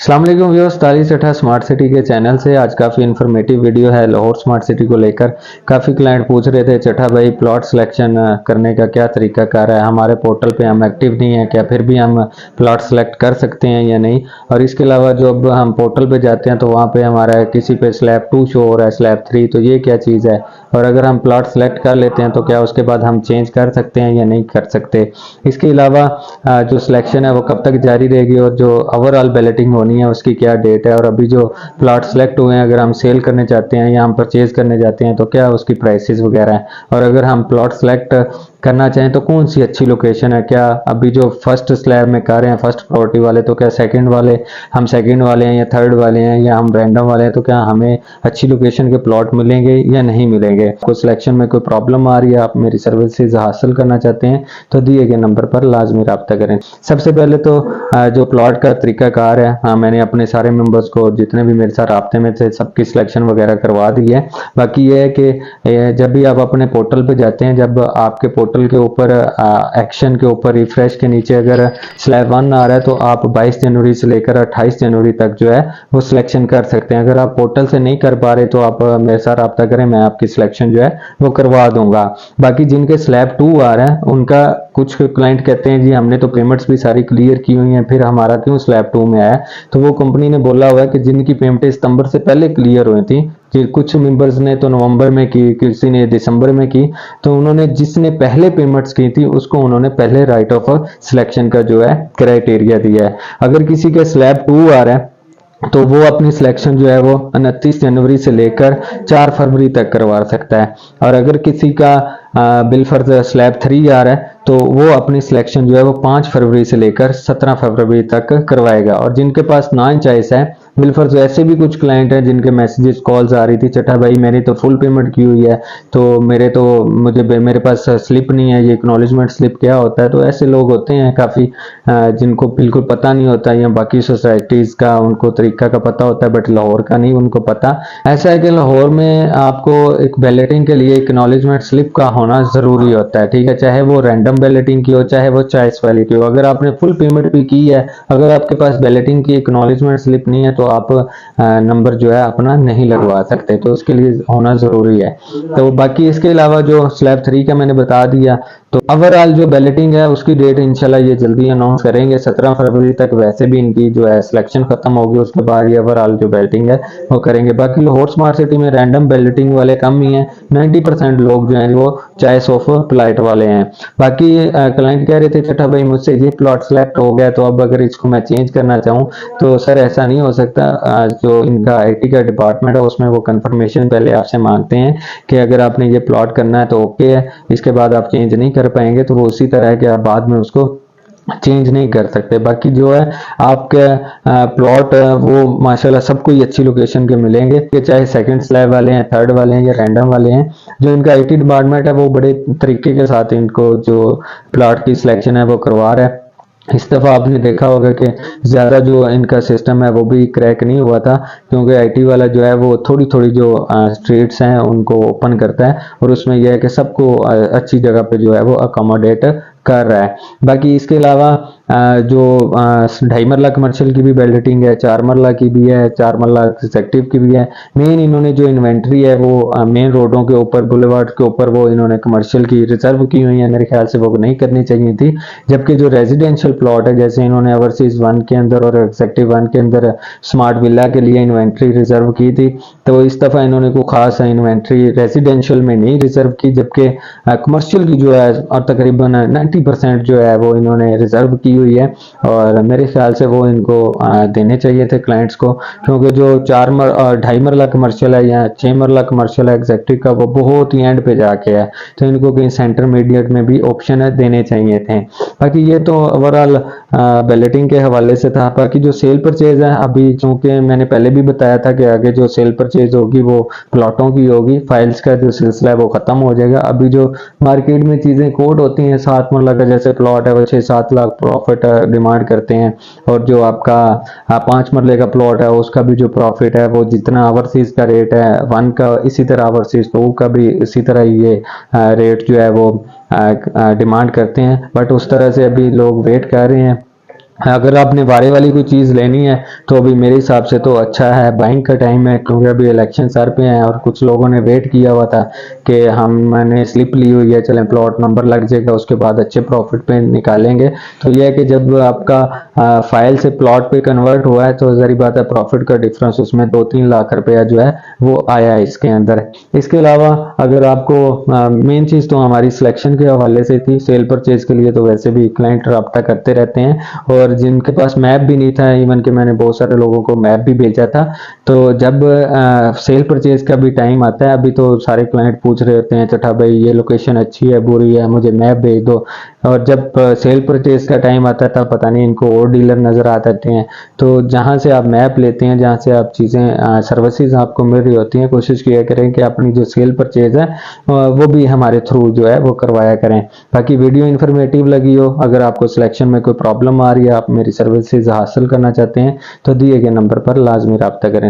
अस्सलाम वालेकुम व्यूअर्स, ताली चट्ठा स्मार्ट सिटी के चैनल से आज काफ़ी इन्फॉर्मेटिव वीडियो है लाहौर स्मार्ट सिटी को लेकर। काफ़ी क्लाइंट पूछ रहे थे चट्ठा भाई प्लॉट सिलेक्शन करने का क्या तरीका कार है, हमारे पोर्टल पे हम एक्टिव नहीं है क्या, फिर भी हम प्लॉट सेलेक्ट कर सकते हैं या नहीं। और इसके अलावा जो अब हम पोर्टल पे जाते हैं तो वहाँ पे हमारा किसी पे स्लैब 2 शो हो रहा है, स्लैब 3, तो ये क्या चीज़ है। और अगर हम प्लॉट सेलेक्ट कर लेते हैं तो क्या उसके बाद हम चेंज कर सकते हैं या नहीं कर सकते। इसके अलावा जो सिलेक्शन है वो कब तक जारी रहेगी और जो ओवरऑल बैलेटिंग होनी है उसकी क्या डेट है, और अभी जो प्लॉट सेलेक्ट हुए हैं अगर हम सेल करने चाहते हैं या हम परचेज करने जाते हैं तो क्या उसकी प्राइसेस वगैरह है। और अगर हम प्लॉट सेलेक्ट करना चाहें तो कौन सी अच्छी लोकेशन है, क्या अभी जो फर्स्ट स्लैब में कर रहे हैं फर्स्ट प्रॉपर्टी वाले तो क्या सेकंड वाले, हम सेकंड वाले हैं या थर्ड वाले हैं या हम रैंडम वाले हैं, तो क्या हमें अच्छी लोकेशन के प्लॉट मिलेंगे या नहीं मिलेंगे। कोई सिलेक्शन में कोई प्रॉब्लम आ रही है, आप मेरी सर्विसेज हासिल करना चाहते हैं तो दिए गए नंबर पर लाजमी रब्ता करें। सबसे पहले तो जो प्लॉट का तरीकाकार है, हाँ मैंने अपने सारे मेंबर्स को जितने भी मेरे साथ राब्ते में थे सबकी सिलेक्शन वगैरह करवा दी है। बाकी ये है कि जब भी आप अपने पोर्टल पे जाते हैं, जब आपके पोर्टल के ऊपर एक्शन के ऊपर रिफ्रेश के नीचे अगर स्लैब 1 आ रहा है तो आप 22 जनवरी से लेकर 28 जनवरी तक जो है वो सिलेक्शन कर सकते हैं। अगर आप पोर्टल से नहीं कर पा रहे तो आप मेरे साथ रब्ता करें, मैं आपकी सिलेक्शन जो है वो करवा दूंगा। बाकी जिनके स्लैब 2 आ रहा है उनका कुछ क्लाइंट कहते हैं जी हमने तो पेमेंट्स भी सारी क्लियर की हुई हैं फिर हमारा क्यों स्लैब 2 में आया, तो वो कंपनी ने बोला हुआ है कि जिनकी पेमेंटें सितंबर से पहले क्लियर हुई थी, कि कुछ मेंबर्स ने तो नवंबर में की, किसी ने दिसंबर में की, तो उन्होंने जिसने पहले पेमेंट्स की थी उसको उन्होंने पहले राइट ऑफ सिलेक्शन का जो है क्राइटेरिया दिया है। अगर किसी के स्लैब 2 आ रहा है तो वो अपनी सिलेक्शन जो है वो 29 जनवरी से लेकर 4 फरवरी तक करवा सकता है। और अगर किसी का बिल फर्ज स्लैब 3 आ रहा है तो वो अपनी सिलेक्शन जो है वो 5 फरवरी से लेकर 17 फरवरी तक करवाएगा। और जिनके पास नॉन चॉइस है बिलफर्ज, ऐसे भी कुछ क्लाइंट हैं जिनके मैसेजेस कॉल्स आ रही थी चट्ठा भाई मैंने तो फुल पेमेंट की हुई है तो मेरे पास स्लिप नहीं है, ये एक्नॉलेजमेंट स्लिप क्या होता है। तो ऐसे लोग होते हैं काफ़ी जिनको बिल्कुल पता नहीं होता, या बाकी सोसाइटीज़ का उनको तरीका का पता होता है बट लाहौर का नहीं उनको पता। ऐसा है कि लाहौर में आपको एक बैलेटिंग के लिए एक्नॉलेजमेंट स्लिप का होना ज़रूरी होता है, ठीक है, चाहे वो रैंडम बैलेटिंग की हो चाहे वो चॉइस वाली की हो। अगर आपने फुल पेमेंट भी की है, अगर आपके पास बैलेटिंग की एक्नॉलेजमेंट स्लिप नहीं है तो आप नंबर जो है अपना नहीं लगवा सकते, तो उसके लिए होना ज़रूरी है। तो बाकी इसके अलावा जो स्लैब 3 का मैंने बता दिया, तो ओवरऑल जो बैलेटिंग है उसकी डेट इंशाल्लाह ये जल्दी अनाउंस करेंगे 17 फरवरी तक। वैसे भी इनकी जो है सिलेक्शन खत्म होगी उसके बाद ये ओवरऑल जो बैलेटिंग है वो करेंगे। बाकी लाहौर स्मार्ट सिटी में रैंडम बैलेटिंग वाले कम ही हैं, 90% लोग जो हैं वो चॉइस ऑफ प्लॉट वाले हैं। बाकी क्लाइंट कह रहे थे चट्ठा भाई मुझसे ये प्लॉट सेलेक्ट हो गया तो अब अगर इसको मैं चेंज करना चाहूँ तो सर ऐसा नहीं हो सकता। जो इनका आईटी का डिपार्टमेंट है उसमें वो कंफर्मेशन पहले आपसे मांगते हैं कि अगर आपने ये प्लॉट करना है तो ओके है, इसके बाद आप चेंज नहीं कर पाएंगे, तो वो उसी तरह है कि आप बाद में उसको चेंज नहीं कर सकते। बाकी जो है आपके प्लॉट वो माशाल्लाह सबको ही अच्छी लोकेशन के मिलेंगे, कि चाहे सेकंड स्लैब वाले हैं, थर्ड वाले हैं या रैंडम वाले हैं। जो इनका आईटी डिपार्टमेंट है वो बड़े तरीके के साथ इनको जो प्लॉट की सिलेक्शन है वो करवा रहा है। इस दफ़ा आपने देखा होगा कि ज़्यादा जो इनका सिस्टम है वो भी क्रैक नहीं हुआ था, क्योंकि आईटी वाला जो है वो थोड़ी थोड़ी जो स्ट्रीट्स हैं उनको ओपन करता है और उसमें यह है कि सबको अच्छी जगह पे जो है वो अकोमोडेट कर रहा है। बाकी इसके अलावा जो 2.5 मरला कमर्शियल की भी बैलेटिंग है, 4 मरला की भी है, 4 मरला एग्जेक्टिव की भी है। मेन इन्होंने जो इन्वेंट्री है वो मेन रोडों के ऊपर, बुलेवार्ड के ऊपर वो इन्होंने कमर्शियल की रिजर्व की हुई है, मेरे ख्याल से वो नहीं करनी चाहिए थी। जबकि जो रेजिडेंशियल प्लॉट है जैसे इन्होंने ओवरसीज 1 के अंदर और एग्जेक्टिव 1 के अंदर स्मार्ट विला के लिए इन्वेंट्री रिजर्व की थी, तो इस दफ़ा इन्होंने कोई खास इन्वेंट्री रेजिडेंशियल में नहीं रिजर्व की, जबकि कमर्शियल की जो है और तकरीबन 90% जो है वो इन्होंने रिजर्व की हुई है। और मेरे ख्याल से वो इनको देने चाहिए थे क्लाइंट्स को, क्योंकि जो 2.5 मरला कमर्शियल है या 6 मरला कमर्शियल है एग्जेक्टिव का वो बहुत ही एंड पे जाके है, तो इनको कहीं सेंटर मीडिएट में भी ऑप्शन देने चाहिए थे। बाकी ये तो ओवरऑल बैलेटिंग के हवाले से था। बाकी जो सेल परचेज है अभी, चूंकि मैंने पहले भी बताया था कि आगे जो सेल परचेज होगी वो प्लॉटों की होगी, फाइल्स का जो सिलसिला है वो खत्म हो जाएगा। अभी जो मार्केट में चीजें कोट होती हैं, 7 मरला का जैसे प्लॉट है वो 6-7 लाख प्रॉफिट डिमांड करते हैं, और जो आपका 5 मरले का प्लॉट है उसका भी जो प्रॉफिट है वो जितना ओवरसीज का रेट है 1 का, इसी तरह ओवरसीज 2 का भी इसी तरह ये रेट जो है वो डिमांड करते हैं। बट उस तरह से अभी लोग वेट कर रहे हैं अगर आपने वारे वाली कोई चीज़ लेनी है तो अभी मेरे हिसाब से तो अच्छा है, बाइंग का टाइम है, क्योंकि अभी इलेक्शन सर पे हैं और कुछ लोगों ने वेट किया हुआ था कि मैंने स्लिप ली हुई है, चलें प्लॉट नंबर लग जाएगा उसके बाद अच्छे प्रॉफिट पे निकालेंगे। तो यह है कि जब आपका फाइल से प्लॉट पे कन्वर्ट हुआ है तो ज़ाहिर बात है प्रॉफिट का डिफरेंस उसमें 2-3 लाख रुपया जो है वो आया है इसके अंदर। इसके अलावा अगर आपको मेन चीज़ तो हमारी सिलेक्शन के हवाले से थी, सेल परचेज के लिए तो वैसे भी क्लाइंट रब्ता करते रहते हैं और जिनके पास मैप भी नहीं था, इवन कि मैंने बहुत सारे लोगों को मैप भी भेजा था। तो जब सेल परचेज का भी टाइम आता है, अभी तो सारे क्लाइंट पूछ रहे होते हैं चटा भाई ये लोकेशन अच्छी है बुरी है मुझे मैप भेज दो, और जब सेल परचेज का टाइम आता है तब पता नहीं इनको और डीलर नज़र आ जाते हैं। तो जहाँ से आप मैप लेते हैं, जहाँ से आप चीज़ें सर्विसेज आपको मिल रही होती हैं, कोशिश किया करें कि अपनी जो सेल परचेज है वो भी हमारे थ्रू जो है वो करवाया करें। बाकी वीडियो इन्फॉर्मेटिव लगी हो, अगर आपको सिलेक्शन में कोई प्रॉब्लम आ रही है, आप मेरी सर्विसेज हासिल करना चाहते हैं तो दिए गए नंबर पर लाजमी रब्ता करें।